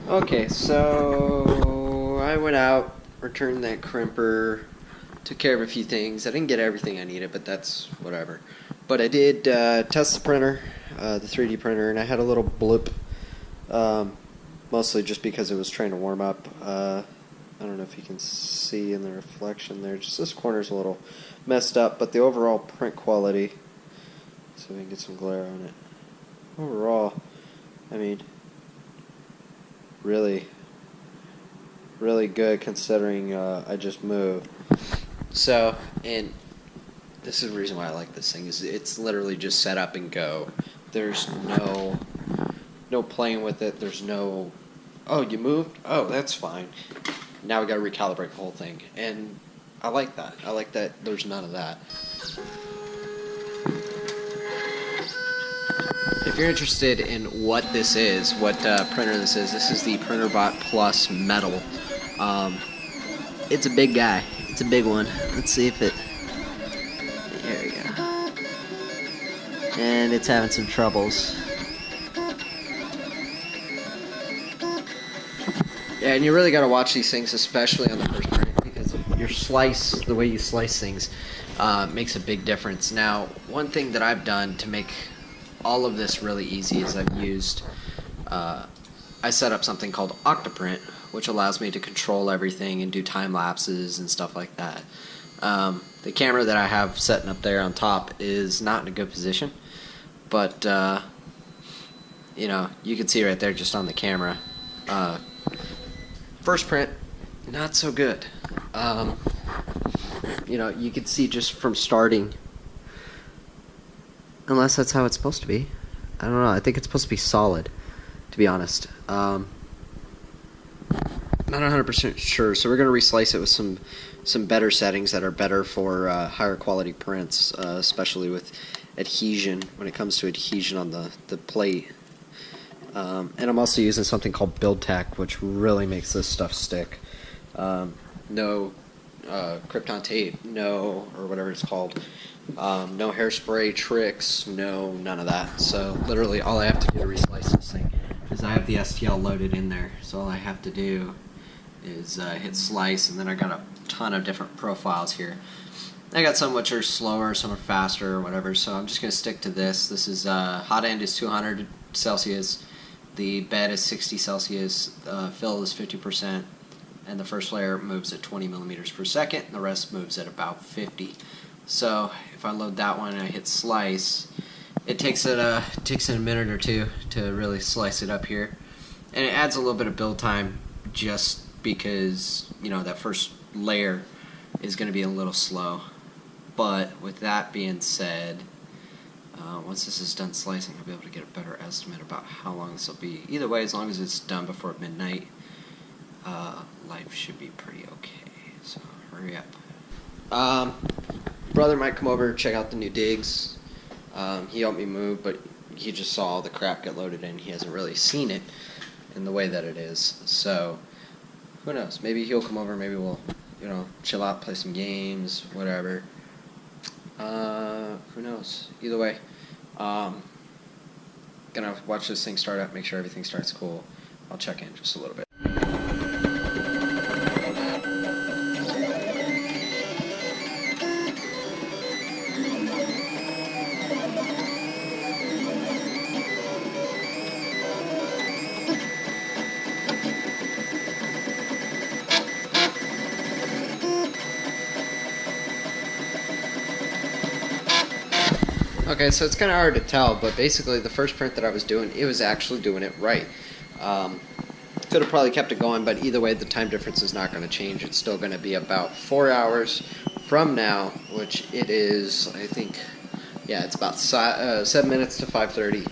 Okay, so I went out, returned that crimper, took care of a few things. I didn't get everything I needed, but that's whatever. But I did test the printer, the 3D printer, and I had a little blip, mostly just because it was trying to warm up. I don't know if you can see in the reflection there, just this corner's a little messed up, but the overall print quality, so we can get some glare on it. Overall, I mean, really good considering I just moved. So, and this is the reason why I like this thing, is it's literally just set up and go. There's no playing with it. There's no, oh, you moved? Oh, that's fine. Now we got to recalibrate the whole thing. And I like that. I like that there's none of that. If you're interested in what this is, what printer this is the PrinterBot Plus Metal. It's a big guy. It's a big one. Let's see if it... There we go. And it's having some troubles. Yeah, and you really got to watch these things, especially on the first print, because your slice, the way you slice things, makes a big difference. Now, one thing that I've done to make all of this really easy is I've used, I set up something called Octoprint, which allows me to control everything and do time lapses and stuff like that. The camera that I have setting up there on top is not in a good position, but you know, you can see right there just on the camera. First print, not so good. You know, you can see just from starting, unless that's how it's supposed to be. I don't know. I think it's supposed to be solid, to be honest. Not 100% sure. So we're going to reslice it with some better settings that are better for higher quality prints, especially with adhesion, when it comes to adhesion on the plate. And I'm also using something called Build Tack, which really makes this stuff stick. No Krypton tape, no, or whatever it's called. No hairspray tricks, none of that. So literally all I have to do to reslice this thing is I have the STL loaded in there. So all I have to do is hit slice, and then I got a ton of different profiles here. I got some which are slower, some are faster, or whatever. So I'm just going to stick to this. This is hot end is 200 Celsius. The bed is 60 Celsius, fill is 50%, and the first layer moves at 20 millimeters per second, and the rest moves at about 50. So if I load that one and I hit slice, it takes it a minute or two to really slice it up here, and it adds a little bit of build time just because, you know, that first layer is going to be a little slow. But with that being said, once this is done slicing, I'll be able to get a better estimate about how long this will be. Either way, as long as it's done before midnight, life should be pretty okay. So hurry up. Brother might come over and check out the new digs. He helped me move, but he just saw all the crap get loaded in. He hasn't really seen it in the way that it is. So who knows? Maybe he'll come over. Maybe we'll, you know, chill out, play some games, whatever. Who knows? Either way, gonna watch this thing start up, make sure everything starts cool. I'll check in just a little bit. Okay, so it's kind of hard to tell, but basically the first print that I was doing, it was actually doing it right. Could have probably kept it going, but either way, the time difference is not going to change. It's still going to be about 4 hours from now, which it is, I think, yeah, it's about 7 minutes to 5:30.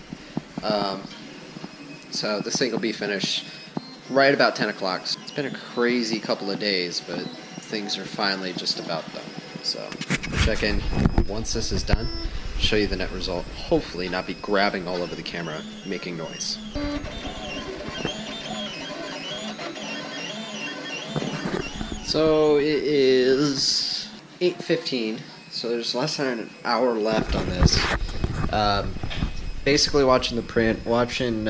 So this thing will be finished right about 10 o'clock. So it's been a crazy couple of days, but things are finally just about done. So check in once this is done. Show you the net result. Hopefully not be grabbing all over the camera, making noise. So it is 8:15, so there's less than an hour left on this. Basically watching the print, watching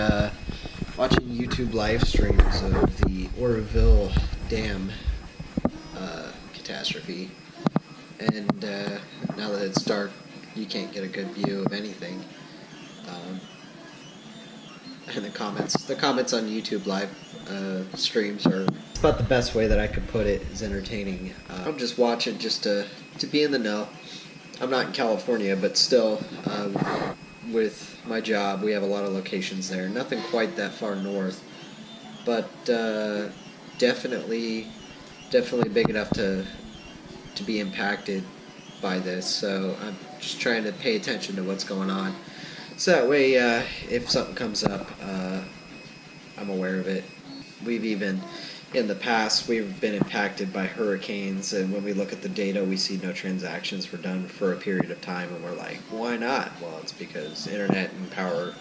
watching YouTube live streams of the Oroville Dam catastrophe, and now that it's dark, you can't get a good view of anything. And the comments on YouTube live streams are about the best way that I could put it, is entertaining. I'm just watching just to be in the know. I'm not in California, but still, with my job, we have a lot of locations there. Nothing quite that far north, but definitely big enough to be impacted by this. So I'm just trying to pay attention to what's going on. So that way, if something comes up, I'm aware of it. We've even, in the past, we've been impacted by hurricanes, and when we look at the data, we see no transactions were done for a period of time, and we're like, why not? Well, it's because internet and power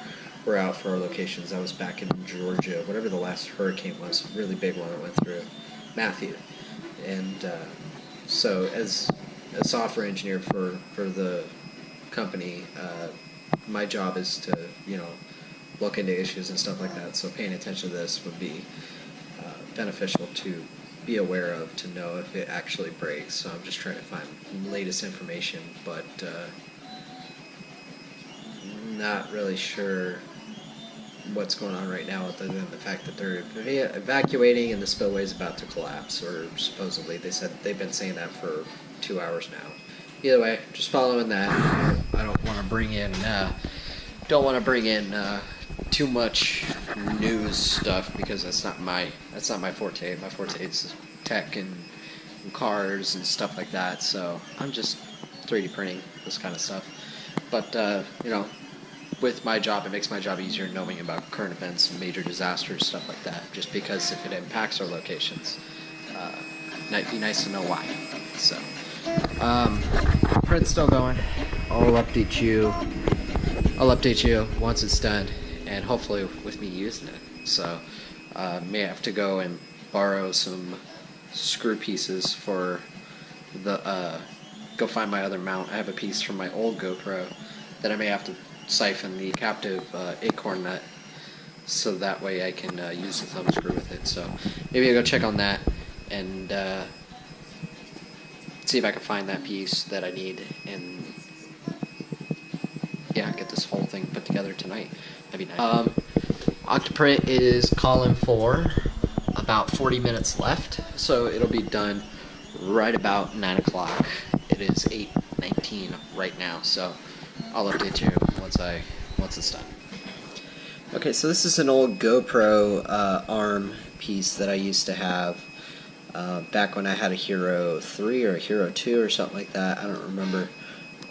were out for our locations. That was back in Georgia, whatever the last hurricane was, really big one that went through, Matthew. And so as a software engineer for the company, my job is to, look into issues and stuff like that. So paying attention to this would be beneficial to be aware of, to know if it actually breaks. So I'm just trying to find the latest information, but not really sure what's going on right now, other than the fact that they're evacuating and the spillway is about to collapse, or supposedly. They said they've been saying that for 2 hours now. Either way, just following that. I don't want to bring in too much news stuff, because that's not my forte. My forte is tech and cars and stuff like that. So I'm just 3D printing this kind of stuff. But with my job, it makes my job easier knowing about current events and major disasters, stuff like that. Just because if it impacts our locations, it'd be nice to know why. So print's still going. I'll update you once it's done, and hopefully with me using it. So may have to go and borrow some screw pieces for the go find my other mount. I have a piece from my old GoPro that I may have to siphon the captive acorn nut, so that way I can use the thumb screw with it. So maybe I'll go check on that and see if I can find that piece that I need, and yeah, get this whole thing put together tonight. That'd be nice. Octoprint is calling for about 40 minutes left, so it'll be done right about 9 o'clock. It is 8:19 right now, so I'll update you once it's done. Okay, so this is an old GoPro arm piece that I used to have back when I had a Hero 3 or a Hero 2 or something like that. I don't remember.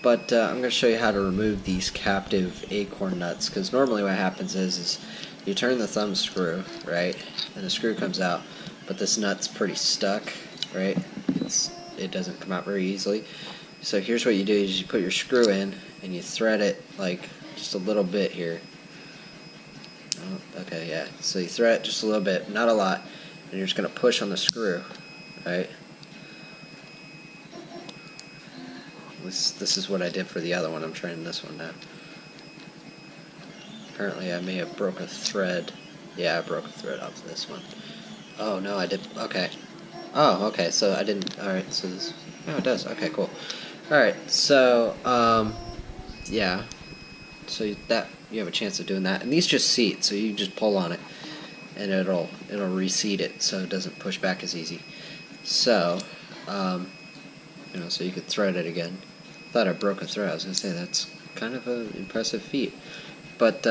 But I'm going to show you how to remove these captive acorn nuts, because normally what happens is you turn the thumb screw, right, and the screw comes out, but this nut's pretty stuck, right? It doesn't come out very easily. So here's what you do, is you put your screw in and you thread it like just a little bit here. Oh, okay, yeah. So you thread it just a little bit, not a lot, and you're just going to push on the screw, right? This is what I did for the other one. I'm trying this one now. Apparently I may have broke a thread. Yeah, I broke a thread off this one. Oh no, I did. Okay. Oh, okay. So I didn't. All right. So this. Oh, it does. Okay, cool. All right. So yeah. So you have a chance of doing that, and these just seat. So you just pull on it, and it'll reseat it, so it doesn't push back as easy. So so you could thread it again. Thought I broke a thread. I was gonna say that's kind of an impressive feat. But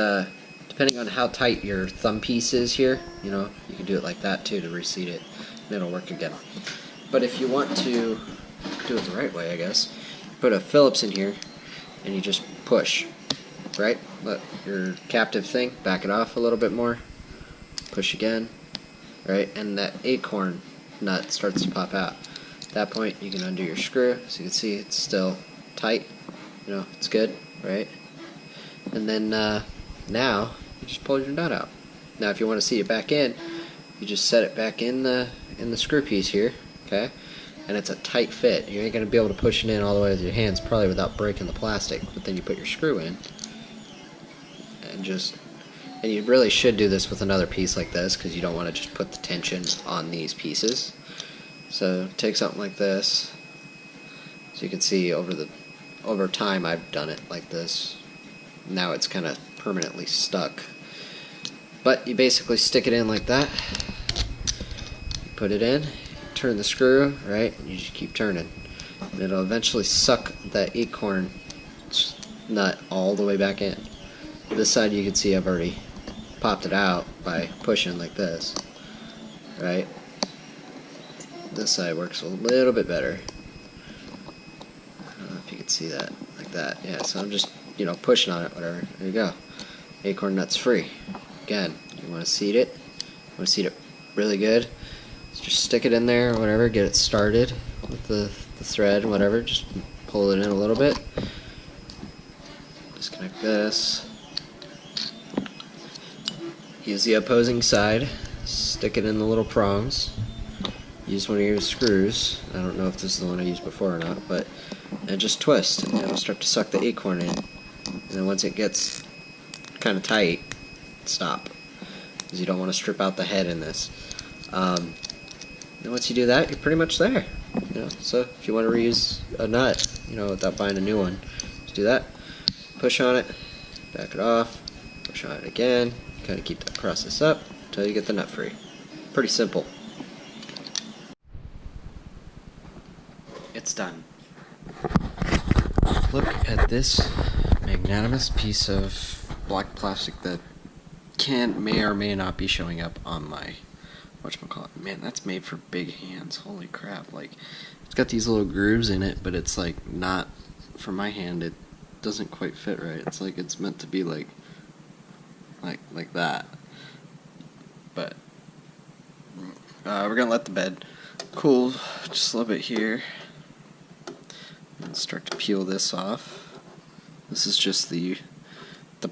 depending on how tight your thumb piece is here, you can do it like that too to reseat it, and it'll work again. But if you want to do it the right way, I guess, put a Phillips in here, and you just push, right? Let your captive thing, back it off a little bit more, push again, right? And that acorn nut starts to pop out. At that point, you can undo your screw. So you can see it's still tight. It's good, right? And then now you just pull your nut out. Now, if you want to see it back in, you just set it back in the screw piece here, okay? And it's a tight fit. You ain't gonna be able to push it in all the way with your hands, probably without breaking the plastic. But then you put your screw in, and just And you really should do this with another piece like this, because you don't want to just put the tension on these pieces. So take something like this. So you can see over time I've done it like this. Now it's kind of permanently stuck. But you basically stick it in like that. You put it in, turn the screw, right? You just keep turning. And it'll eventually suck that acorn nut all the way back in. This side you can see I've already popped it out by pushing like this, right? This side works a little bit better. I don't know if you can see that, like that. Yeah, so I'm just, pushing on it, whatever. There you go. Acorn nuts free. Again, you want to seat it. You want to seat it really good. So just stick it in there or whatever, get it started with the thread, whatever. Just pull it in a little bit. Disconnect this. Use the opposing side. Stick it in the little prongs. Use one of your screws. I don't know if this is the one I used before or not, but and just twist, and it'll start to suck the acorn in. And then once it gets kind of tight, stop, because you don't want to strip out the head in this. Then once you do that, you're pretty much there. So if you want to reuse a nut, without buying a new one, just do that. Push on it, back it off, push on it again. Kind of keep that process up until you get the nut free. Pretty simple. It's done. Look at this magnanimous piece of black plastic that may or may not be showing up on my whatchamacallit. Man, that's made for big hands. Holy crap. Like, it's got these little grooves in it, but it's like not, for my hand, it doesn't quite fit right. It's like it's meant to be like that. But we're gonna let the bed cool just a little bit here and start to peel this off. This is just the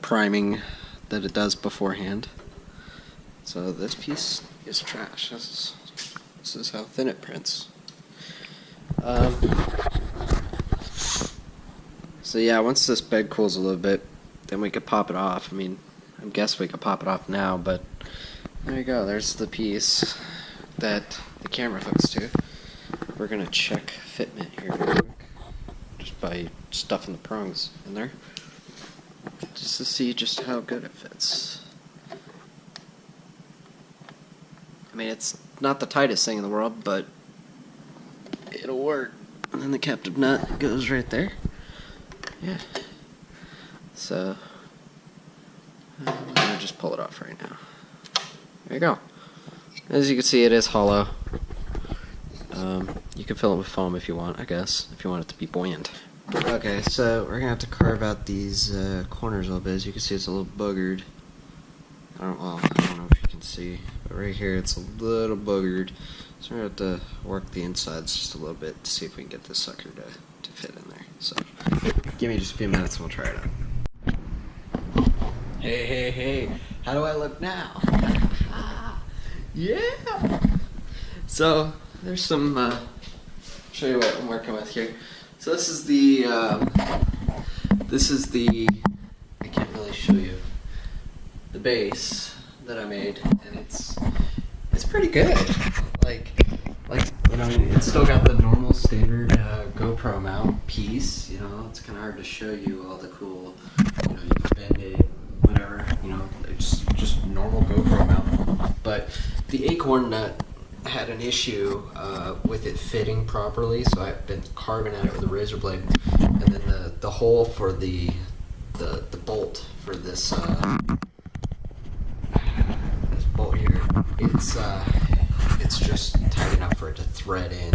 priming that it does beforehand. So this piece is trash. This is how thin it prints. So yeah, once this bed cools a little bit, then we could pop it off. I mean, I guess we could pop it off now, but there you go. There's the piece that the camera hooks to. We're gonna check fitment here real quick, just by stuffing the prongs in there, just to see just how good it fits. I mean, it's not the tightest thing in the world, but it'll work. And then the captive nut goes right there. Yeah. So I'm gonna just pull it off right now. There you go. As you can see, it is hollow. You can fill it with foam if you want, I guess, if you want it to be buoyant. Okay, so we're gonna have to carve out these corners a little bit. As you can see, it's a little boogered. I don't know if you can see, but right here it's a little boogered. So we're gonna have to work the insides just a little bit to see if we can get this sucker to fit in there. So give me just a few minutes and we'll try it out. Hey, how do I look now? Yeah! So there's some, show you what I'm working with here. So this is the, I can't really show you, the base that I made, and it's pretty good. Like, it's still got the normal standard GoPro mount piece. It's kind of hard to show you all the cool, you can bend it, whatever. It's just normal GoPro mount. But the acorn nut had an issue with it fitting properly, so I've been carving at it with a razor blade, and then the hole for the bolt for this this bolt here, it's just tight enough for it to thread in,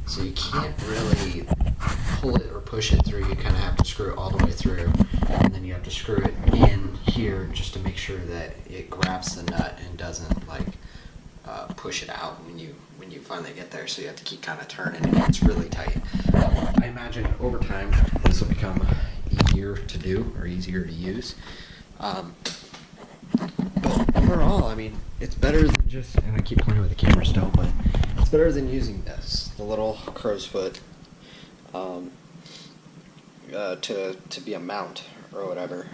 so you can't really pull it or push it through. You kind of have to screw it all the way through, and then you have to screw it in here just to make sure that it grabs the nut and doesn't push it out when you finally get there. So you have to keep kind of turning, and it's really tight. I imagine over time this will become easier to do or easier to use. But overall, I mean, it's better than just, and I keep playing with the camera still, but it's better than using this, the little crow's foot, to be a mount or whatever.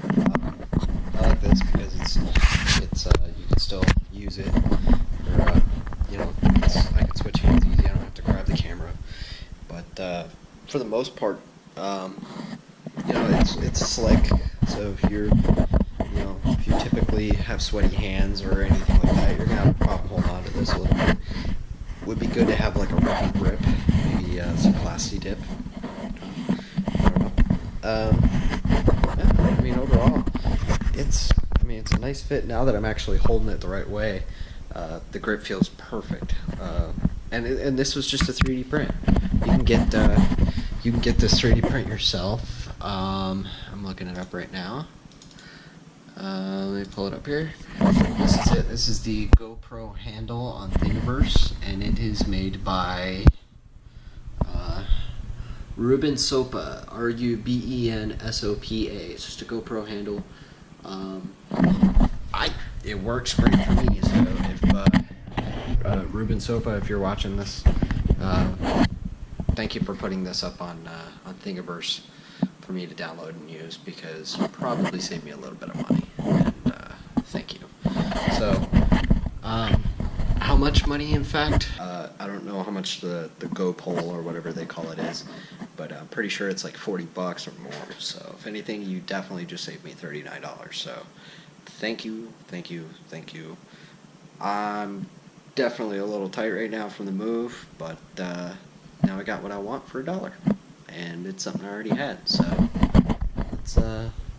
I like this because it's you can still use it. Or, I can switch hands easy. I don't have to grab the camera. But for the most part, it's slick. So if you typically have sweaty hands or anything like that, you're gonna have a problem holding on to this a little bit. Would be good to have like a rubber grip, maybe some plasti dip. I don't know. Yeah, I mean overall, it's a nice fit. Now that I'm actually holding it the right way, the grip feels perfect. And this was just a 3D print. You can get this 3D print yourself. I'm looking it up right now. Let me pull it up here. This is it. This is the GoPro handle on Thingiverse, and it is made by Ruben Sopa, RUBENSOPA. It's just a GoPro handle. It works great for me. So if Ruben Sopa, if you're watching this, thank you for putting this up on Thingiverse for me to download and use, because it probably saved me a little bit of money. And thank you. So, how much money, in fact? I don't know how much the GoPro or whatever they call it is, but I'm pretty sure it's like $40 or more. So, if anything, you definitely just saved me $39. So, thank you, thank you, thank you. I'm definitely a little tight right now from the move, but now I got what I want for $1, and it's something I already had. So,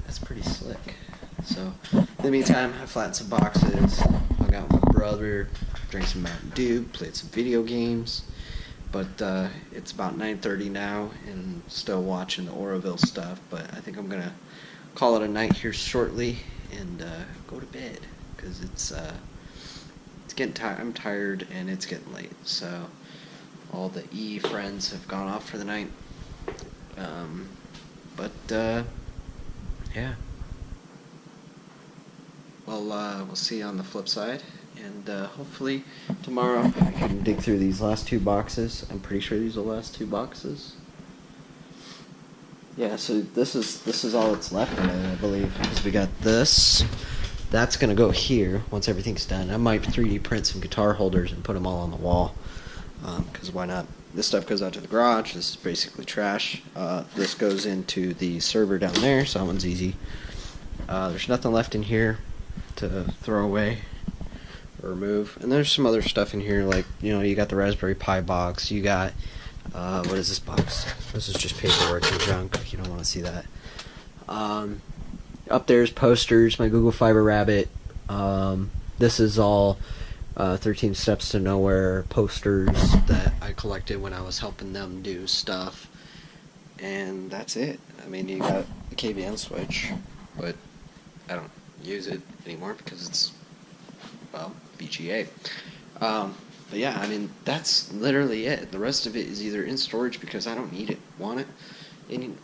that's pretty slick. So, in the meantime, I flattened some boxes, hung out with my brother, drank some Mountain Dew, played some video games. But it's about 9:30 now, and still watching the Oroville stuff. But I think I'm gonna call it a night here shortly and go to bed, because it's getting tired. I'm tired, and it's getting late. So all the E friends have gone off for the night. Yeah. Well, we'll see you on the flip side, and hopefully tomorrow I can dig through these last 2 boxes. I'm pretty sure these are the last 2 boxes. Yeah, so this is all that's left in it, I believe, because we got this. That's gonna go here once everything's done. I might 3D print some guitar holders and put them all on the wall, because why not? This stuff goes out to the garage. This is basically trash. This goes into the server down there, so that one's easy. There's nothing left in here to throw away or remove. And there's some other stuff in here, like, you got the Raspberry Pi box. You got, what is this box? This is just paperwork and junk. You don't want to see that. Up there's posters, my Google Fiber Rabbit. This is all 13 Steps to Nowhere posters that I collected when I was helping them do stuff. And that's it. I mean, you got the KVM switch, but I don't use it anymore because it's, well, VGA. But yeah, I mean, that's literally it. The rest of it is either in storage because I don't need it, want it,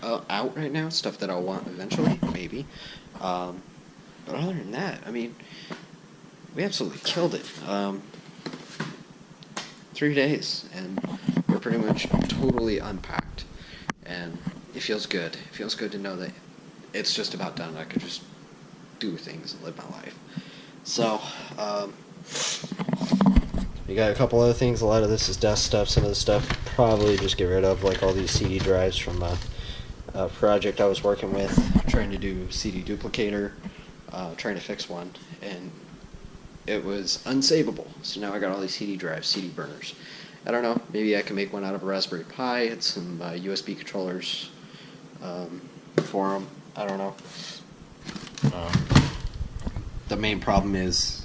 out right now, stuff that I'll want eventually, maybe. But other than that, I mean, we absolutely killed it. 3 days, and we're pretty much totally unpacked, and it feels good. It feels good to know that it's just about done. I could just do things and live my life. So, we got a couple other things. A lot of this is dust stuff. Some of the stuff probably just get rid of, like all these CD drives from a project I was working with, trying to do CD duplicator, trying to fix one, and it was unsavable. So now I got all these CD drives, CD burners. I don't know, maybe I can make one out of a Raspberry Pi, and some USB controllers for them. I don't know. The main problem is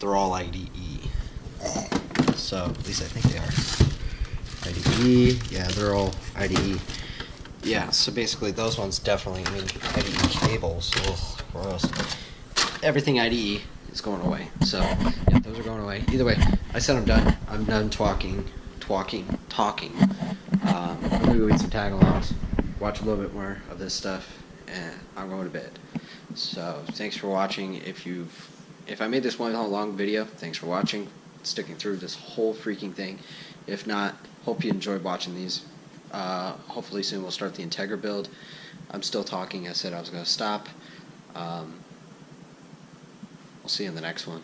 they're all IDE. So, at least I think they are. IDE, yeah, they're all IDE. Yeah, so basically those ones definitely, I mean, IDE cables, ugh, gross. Everything IDE is going away. So, yeah, those are going away. Either way, I said I'm done. I'm done talking. I'm gonna go eat some tag-alongs, watch a little bit more of this stuff, and I'm going to bed. So, thanks for watching. If I made this one long video, thanks for watching, sticking through this whole freaking thing. If not, hope you enjoyed watching these. Hopefully soon we'll start the Integra build. I'm still talking. I said I was going to stop. We'll see you in the next one.